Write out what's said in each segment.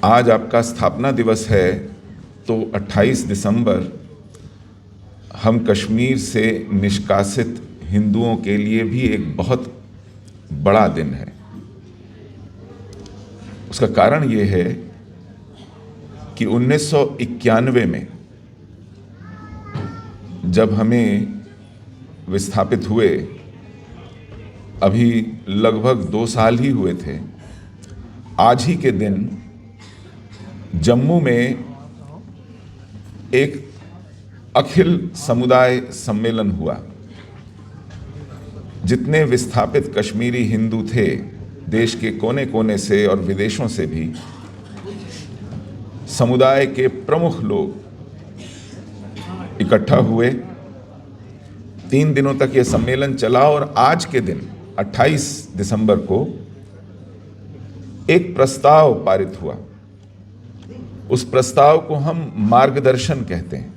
आज आपका स्थापना दिवस है, तो 28 दिसंबर हम कश्मीर से निष्कासित हिंदुओं के लिए भी एक बहुत बड़ा दिन है। उसका कारण ये है कि 1991 में जब हमें विस्थापित हुए, अभी लगभग 2 साल ही हुए थे, आज ही के दिन जम्मू में एक अखिल समुदाय सम्मेलन हुआ। जितने विस्थापित कश्मीरी हिंदू थे, देश के कोने कोने से और विदेशों से भी, समुदाय के प्रमुख लोग इकट्ठा हुए। 3 दिनों तक यह सम्मेलन चला और आज के दिन 28 दिसंबर को एक प्रस्ताव पारित हुआ। उस प्रस्ताव को हम मार्गदर्शन कहते हैं।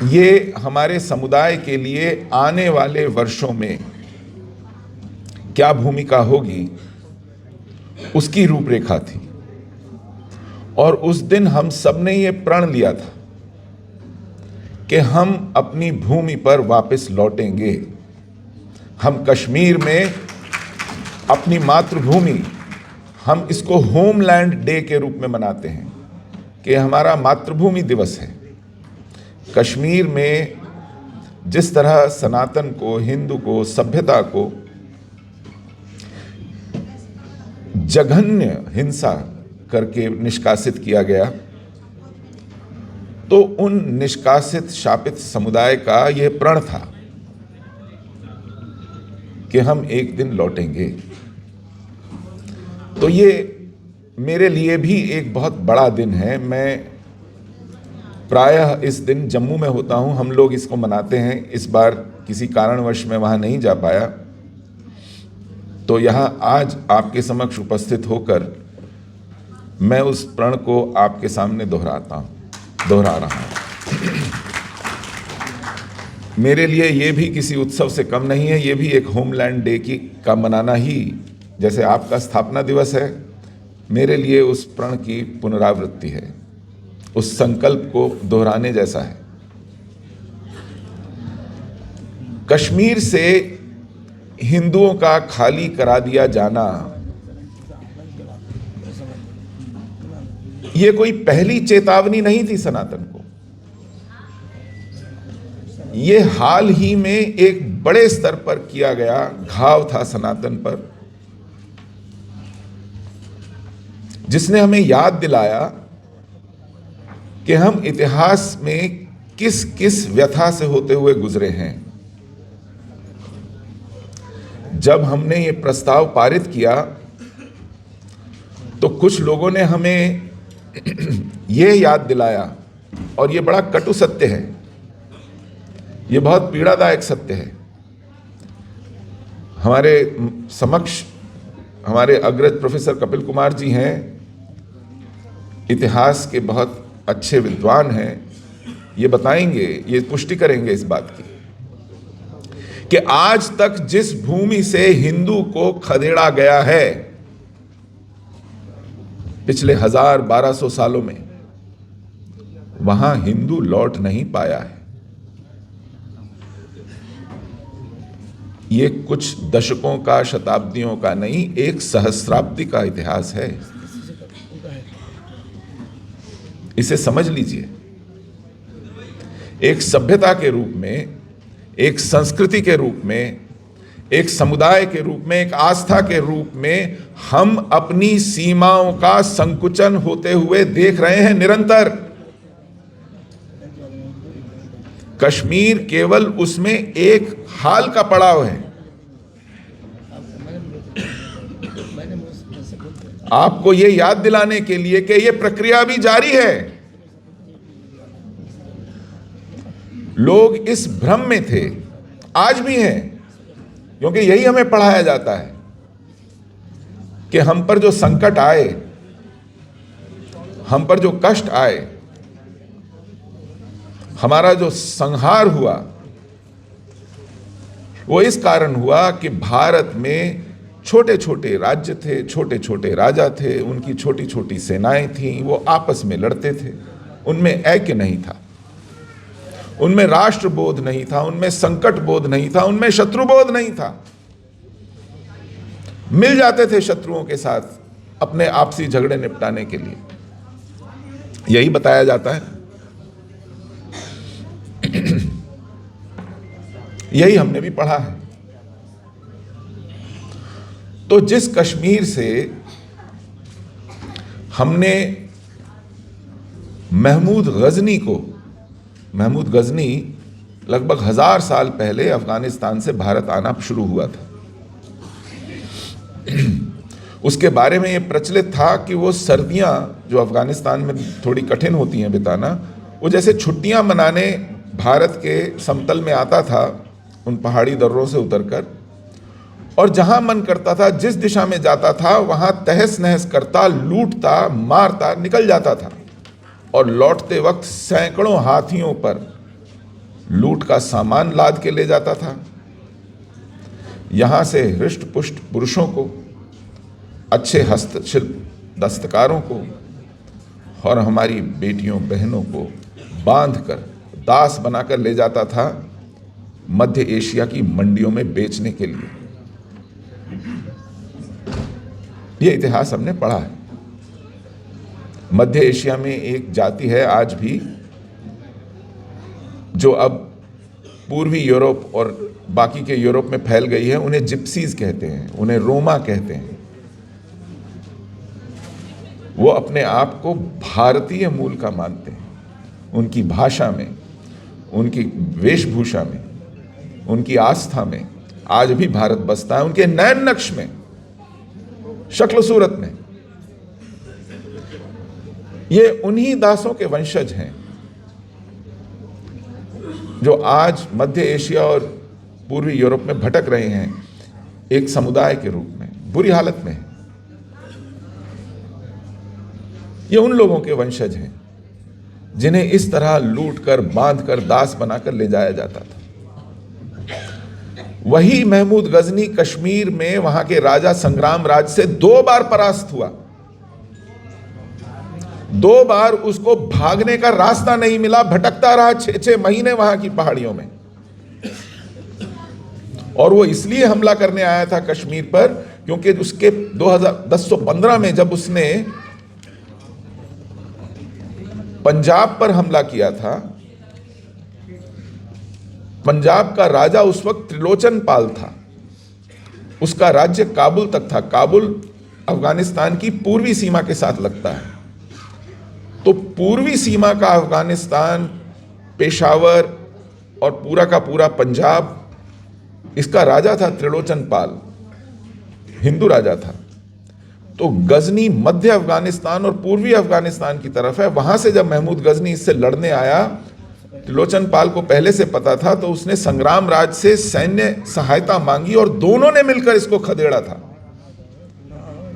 ये हमारे समुदाय के लिए आने वाले वर्षों में क्या भूमिका होगी, उसकी रूपरेखा थी। और उस दिन हम सब ने ये प्रण लिया था कि हम अपनी भूमि पर वापस लौटेंगे। हम कश्मीर में अपनी मातृभूमि, हम इसको होमलैंड डे के रूप में मनाते हैं कि हमारा मातृभूमि दिवस है। कश्मीर में जिस तरह सनातन को, हिंदू को, सभ्यता को जघन्य हिंसा करके निष्कासित किया गया, तो उन निष्कासित शापित समुदाय का यह प्रण था कि हम एक दिन लौटेंगे। तो ये मेरे लिए भी एक बहुत बड़ा दिन है। मैं प्रायः इस दिन जम्मू में होता हूं, हम लोग इसको मनाते हैं। इस बार किसी कारणवश मैं वहां नहीं जा पाया, तो यहां आज आपके समक्ष उपस्थित होकर मैं उस प्रण को आपके सामने दोहरा रहा हूं। मेरे लिए ये भी किसी उत्सव से कम नहीं है। ये भी एक होमलैंड डे का मनाना ही, जैसे आपका स्थापना दिवस है, मेरे लिए उस प्रण की पुनरावृत्ति है, उस संकल्प को दोहराने जैसा है। कश्मीर से हिंदुओं का खाली करा दिया जाना ये कोई पहली चेतावनी नहीं थी सनातन को। ये हाल ही में एक बड़े स्तर पर किया गया घाव था सनातन पर, जिसने हमें याद दिलाया कि हम इतिहास में किस किस व्यथा से होते हुए गुजरे हैं। जब हमने ये प्रस्ताव पारित किया तो कुछ लोगों ने हमें ये याद दिलाया, और ये बड़ा कटु सत्य है, ये बहुत पीड़ादायक सत्य है। हमारे समक्ष हमारे अग्रज प्रोफेसर कपिल कुमार जी हैं, इतिहास के बहुत अच्छे विद्वान हैं। ये बताएंगे, ये पुष्टि करेंगे इस बात की कि आज तक जिस भूमि से हिंदू को खदेड़ा गया है पिछले 1000-1200 सालों में, वहां हिंदू लौट नहीं पाया है। ये कुछ दशकों का, शताब्दियों का नहीं, एक सहस्राब्दी का इतिहास है। इसे समझ लीजिए। एक सभ्यता के रूप में, एक संस्कृति के रूप में, एक समुदाय के रूप में, एक आस्था के रूप में हम अपनी सीमाओं का संकुचन होते हुए देख रहे हैं निरंतर। कश्मीर केवल उसमें एक हाल का पड़ाव है। आपको यह याद दिलाने के लिए कि यह प्रक्रिया भी जारी है। लोग इस भ्रम में थे, आज भी हैं, क्योंकि यही हमें पढ़ाया जाता है कि हम पर जो संकट आए, हम पर जो कष्ट आए, हमारा जो संहार हुआ, वो इस कारण हुआ कि भारत में छोटे छोटे राज्य थे, छोटे छोटे राजा थे, उनकी छोटी छोटी सेनाएं थीं, वो आपस में लड़ते थे। उनमें ऐक्य नहीं था, उनमें राष्ट्रबोध नहीं था, उनमें संकट बोध नहीं था, उनमें शत्रुबोध नहीं था। मिल जाते थे शत्रुओं के साथ अपने आपसी झगड़े निपटाने के लिए। यही बताया जाता है, यही हमने भी पढ़ा है। तो जिस कश्मीर से हमने महमूद गजनी लगभग 1000 साल पहले अफगानिस्तान से भारत आना शुरू हुआ था, उसके बारे में यह प्रचलित था कि वो सर्दियां जो अफगानिस्तान में थोड़ी कठिन होती हैं बिताना, वो जैसे छुट्टियां मनाने भारत के समतल में आता था, उन पहाड़ी दर्रों से उतरकर, और जहां मन करता था, जिस दिशा में जाता था, वहां तहस नहस करता, लूटता, मारता निकल जाता था। और लौटते वक्त सैकड़ों हाथियों पर लूट का सामान लाद के ले जाता था। यहां से हृष्ट पुष्ट पुरुषों को, अच्छे हस्तशिल्प दस्तकारों को और हमारी बेटियों बहनों को बांधकर दास बनाकर ले जाता था मध्य एशिया की मंडियों में बेचने के लिए। यह इतिहास हमने पढ़ा है। मध्य एशिया में एक जाति है आज भी, जो अब पूर्वी यूरोप और बाकी के यूरोप में फैल गई है। उन्हें जिप्सीज कहते हैं, उन्हें रोमा कहते हैं। वो अपने आप को भारतीय मूल का मानते हैं। उनकी भाषा में, उनकी वेशभूषा में, उनकी आस्था में आज भी भारत बसता है, उनके नैन नक्श में, शक्ल सूरत में। ये उन्हीं दासों के वंशज हैं जो आज मध्य एशिया और पूर्वी यूरोप में भटक रहे हैं, एक समुदाय के रूप में, बुरी हालत में। ये उन लोगों के वंशज हैं जिन्हें इस तरह लूटकर, बांधकर, दास बनाकर ले जाया जाता था। वही महमूद गजनी कश्मीर में वहां के राजा संग्राम राज से 2 बार परास्त हुआ। 2 बार उसको भागने का रास्ता नहीं मिला, भटकता रहा 6-6 महीने वहां की पहाड़ियों में। और वो इसलिए हमला करने आया था कश्मीर पर क्योंकि उसके 1915 में जब उसने पंजाब पर हमला किया था, पंजाब का राजा उस वक्त त्रिलोचन पाल था। उसका राज्य काबुल तक था। काबुल अफगानिस्तान की पूर्वी सीमा के साथ लगता है। तो पूर्वी सीमा का अफगानिस्तान, पेशावर और पूरा का पूरा पंजाब, इसका राजा था त्रिलोचन पाल, हिंदू राजा था। तो गजनी मध्य अफगानिस्तान और पूर्वी अफगानिस्तान की तरफ है। वहां से जब महमूद गजनी इससे लड़ने आया, त्रिलोचन पाल को पहले से पता था, तो उसने संग्राम राज से सैन्य सहायता मांगी और दोनों ने मिलकर इसको खदेड़ा था।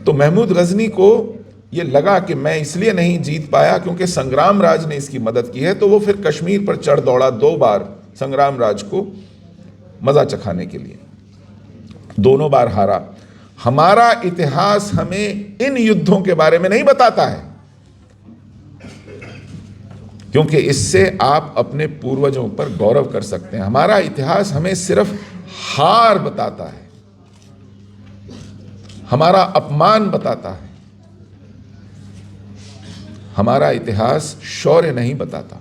तो महमूद गजनी को यह लगा कि मैं इसलिए नहीं जीत पाया क्योंकि संग्राम राज ने इसकी मदद की है, तो वो फिर कश्मीर पर चढ़ दौड़ा 2 बार संग्राम राज को मजा चखाने के लिए। दोनों बार हारा। हमारा इतिहास हमें इन युद्धों के बारे में नहीं बताता है, क्योंकि इससे आप अपने पूर्वजों पर गौरव कर सकते हैं। हमारा इतिहास हमें सिर्फ हार बताता है, हमारा अपमान बताता है। हमारा इतिहास शौर्य नहीं बताता।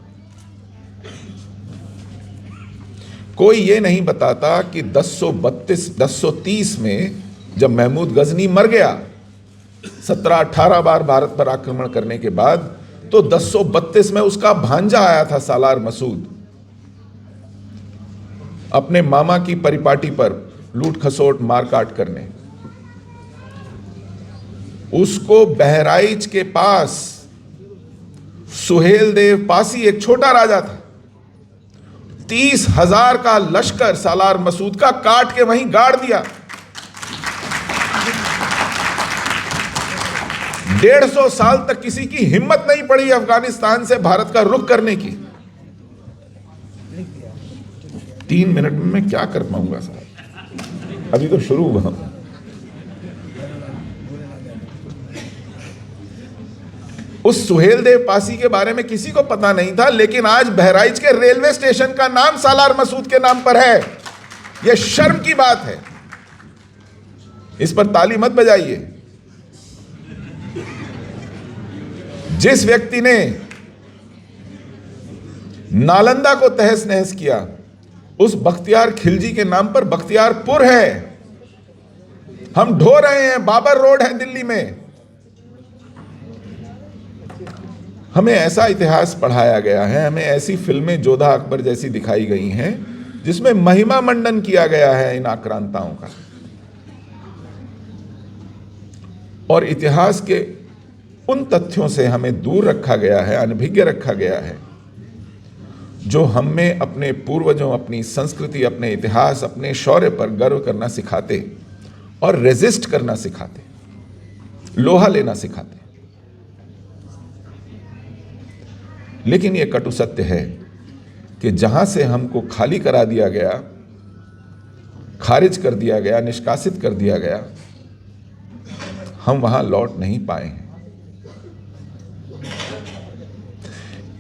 कोई ये नहीं बताता कि 1030 में जब महमूद गजनी मर गया 17-18 बार भारत पर आक्रमण करने के बाद, तो 1032 में उसका भांजा आया था सालार मसूद, अपने मामा की परिपाटी पर लूट खसोट मारकाट करने। उसको बहराइच के पास सुहेल देव पासी, एक छोटा राजा था, 30,000 का लश्कर सालार मसूद का काट के वहीं गाड़ दिया। 150 साल तक किसी की हिम्मत नहीं पड़ी अफगानिस्तान से भारत का रुख करने की। 3 मिनट में मैं क्या कर पाऊंगा साहब, अभी तो शुरू हुआ। उस सुहेलदेव पासी के बारे में किसी को पता नहीं था, लेकिन आज बहराइच के रेलवे स्टेशन का नाम सालार मसूद के नाम पर है। यह शर्म की बात है। इस पर ताली मत बजाइए। जिस व्यक्ति ने नालंदा को तहस नहस किया, उस बख्तियार खिलजी के नाम पर बख्तियारपुर है। हम ढो रहे हैं, बाबर रोड है दिल्ली में। हमें ऐसा इतिहास पढ़ाया गया है, हमें ऐसी फिल्में जोधा अकबर जैसी दिखाई गई हैं जिसमें महिमा मंडन किया गया है इन आक्रांताओं का, और इतिहास के उन तथ्यों से हमें दूर रखा गया है, अनभिज्ञ रखा गया है, जो हमें अपने पूर्वजों, अपनी संस्कृति, अपने इतिहास, अपने शौर्य पर गर्व करना सिखाते और रेजिस्ट करना सिखाते, लोहा लेना सिखाते। लेकिन यह कटु सत्य है कि जहां से हमको खाली करा दिया गया, खारिज कर दिया गया, निष्कासित कर दिया गया, हम वहां लौट नहीं पाए हैं।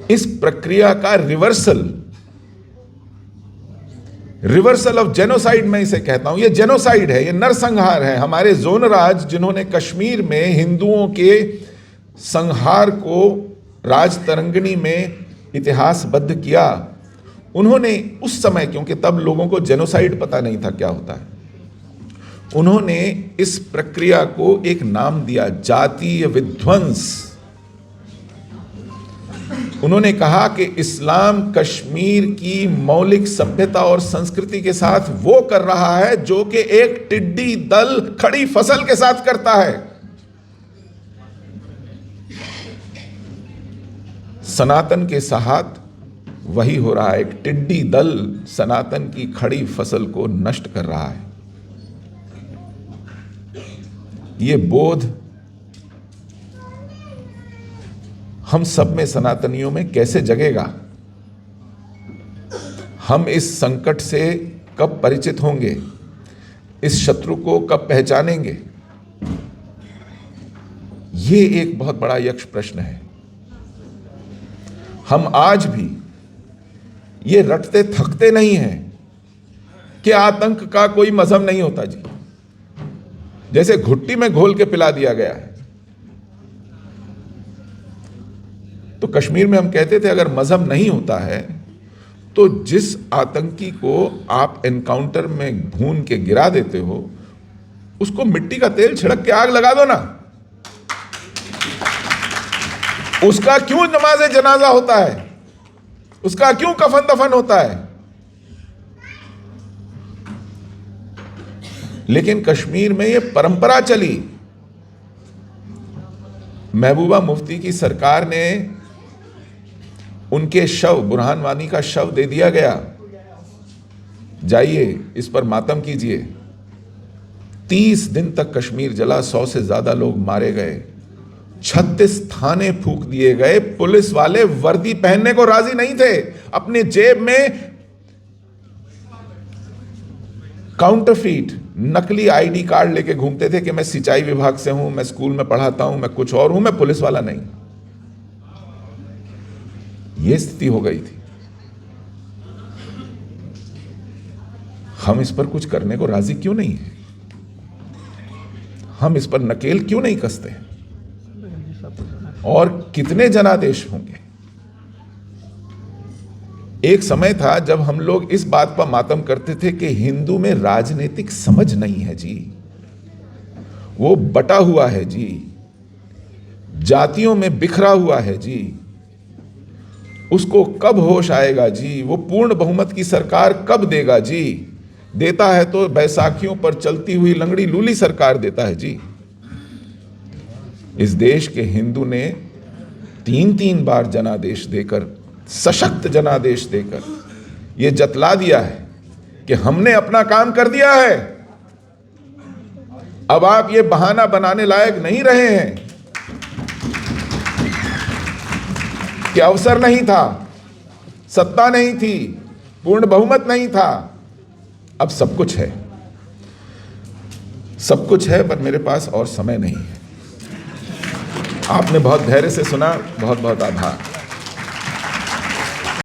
इस प्रक्रिया का रिवर्सल ऑफ जेनोसाइड, मैं इसे कहता हूं। यह जेनोसाइड है, यह नरसंहार है। हमारे जोनराज, जिन्होंने कश्मीर में हिंदुओं के संहार को राज तरंगिणी में इतिहासबद्ध किया, उन्होंने उस समय, क्योंकि तब लोगों को जेनोसाइड पता नहीं था क्या होता है, उन्होंने इस प्रक्रिया को एक नाम दिया, जातीय विध्वंस। उन्होंने कहा कि इस्लाम कश्मीर की मौलिक सभ्यता और संस्कृति के साथ वो कर रहा है जो कि एक टिड्डी दल खड़ी फसल के साथ करता है। सनातन के साथ वही हो रहा है। एक टिड्डी दल सनातन की खड़ी फसल को नष्ट कर रहा है। ये बोध हम सब में, सनातनियों में कैसे जगेगा? हम इस संकट से कब परिचित होंगे? इस शत्रु को कब पहचानेंगे? ये एक बहुत बड़ा यक्ष प्रश्न है। हम आज भी ये रटते थकते नहीं हैं कि आतंक का कोई मजहब नहीं होता जी। जैसे घुट्टी में घोल के पिला दिया गया है। तो कश्मीर में हम कहते थे अगर मजहब नहीं होता है तो जिस आतंकी को आप एनकाउंटर में भून के गिरा देते हो, उसको मिट्टी का तेल छिड़क के आग लगा दो ना। उसका क्यों नमाज़े जनाजा होता है? उसका क्यों कफन दफन होता है? लेकिन कश्मीर में यह परंपरा चली। महबूबा मुफ्ती की सरकार ने उनके शव, बुरहान वानी का शव दे दिया गया, जाइए इस पर मातम कीजिए। 30 दिन तक कश्मीर जला, 100 से ज्यादा लोग मारे गए, 36 थाने फूंक दिए गए। पुलिस वाले वर्दी पहनने को राजी नहीं थे। अपने जेब में काउंटरफीट, नकली आईडी कार्ड लेके घूमते थे कि मैं सिंचाई विभाग से हूं, मैं स्कूल में पढ़ाता हूं, मैं कुछ और हूं, मैं पुलिस वाला नहीं। यह स्थिति हो गई थी। हम इस पर कुछ करने को राजी क्यों नहीं है? हम इस पर नकेल क्यों नहीं कसते? और कितने जनादेश होंगे? एक समय था जब हम लोग इस बात पर मातम करते थे कि हिंदू में राजनीतिक समझ नहीं है जी, वो बटा हुआ है जी, जातियों में बिखरा हुआ है जी, उसको कब होश आएगा जी, वो पूर्ण बहुमत की सरकार कब देगा जी? देता है तो बैसाखियों पर चलती हुई लंगड़ी लूली सरकार देता है जी। इस देश के हिंदू ने 3-3 बार जनादेश देकर, सशक्त जनादेश देकर यह जतला दिया है कि हमने अपना काम कर दिया है। अब आप ये बहाना बनाने लायक नहीं रहे हैं कि अवसर नहीं था, सत्ता नहीं थी, पूर्ण बहुमत नहीं था। अब सब कुछ है, सब कुछ है, पर मेरे पास और समय नहीं है। आपने बहुत धैर्य से सुना, बहुत बहुत आभार।